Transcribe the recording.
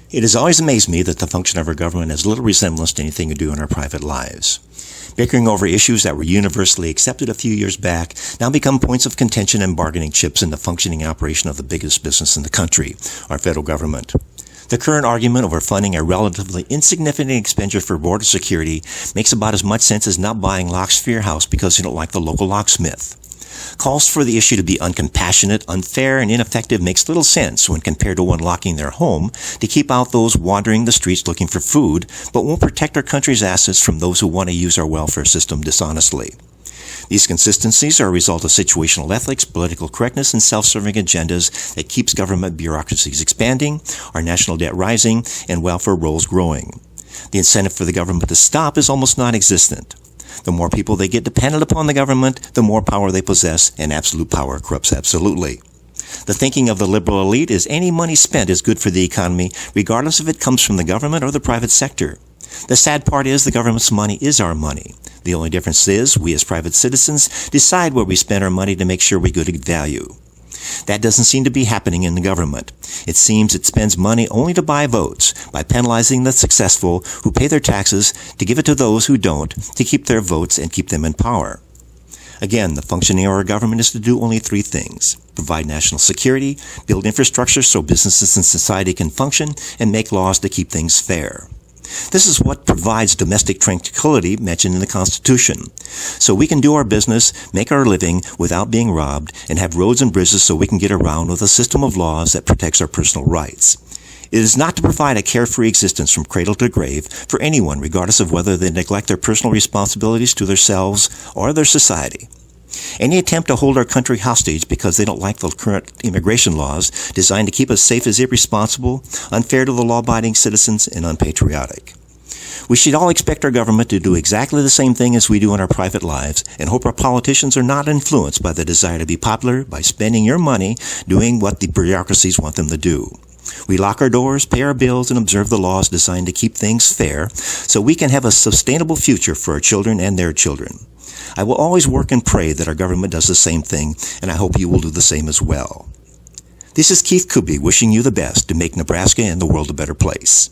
It has always amazed me that the function of our government has little resemblance to anything we do in our private lives. Bickering over issues that were universally accepted a few years back now become points of contention and bargaining chips in the functioning operation of the biggest business in the country, our federal government. The current argument over funding a relatively insignificant expenditure for border security makes about as much sense as not buying locks for your house because you don't like the local locksmith. Calls for the issue to be uncompassionate, unfair, and ineffective makes little sense when compared to one locking their home to keep out those wandering the streets looking for food, but won't protect our country's assets from those who want to use our welfare system dishonestly. These consistencies are a result of situational ethics, political correctness, and self-serving agendas that keeps government bureaucracies expanding, our national debt rising, and welfare rolls growing. The incentive for the government to stop is almost non-existent. The more people they get dependent upon the government, the more power they possess, and absolute power corrupts absolutely. The thinking of the liberal elite is any money spent is good for the economy, regardless if it comes from the government or the private sector. The sad part is the government's money is our money. The only difference is we as private citizens decide where we spend our money to make sure we get value. That doesn't seem to be happening in the government. It seems it spends money only to buy votes, by penalizing the successful who pay their taxes to give it to those who don't, to keep their votes and keep them in power. Again, the functioning of our government is to do only three things: provide national security, build infrastructure so businesses and society can function, and make laws to keep things fair. This is what provides domestic tranquility mentioned in the Constitution. So we can do our business, make our living without being robbed, and have roads and bridges so we can get around with a system of laws that protects our personal rights. It is not to provide a carefree existence from cradle to grave for anyone, regardless of whether they neglect their personal responsibilities to themselves or their society. Any attempt to hold our country hostage because they don't like the current immigration laws designed to keep us safe is irresponsible, unfair to the law-abiding citizens, and unpatriotic. We should all expect our government to do exactly the same thing as we do in our private lives and hope our politicians are not influenced by the desire to be popular by spending your money doing what the bureaucracies want them to do. We lock our doors, pay our bills, and observe the laws designed to keep things fair so we can have a sustainable future for our children and their children. I will always work and pray that our government does the same thing, and I hope you will do the same as well. This is Keith Kube wishing you the best to make Nebraska and the world a better place.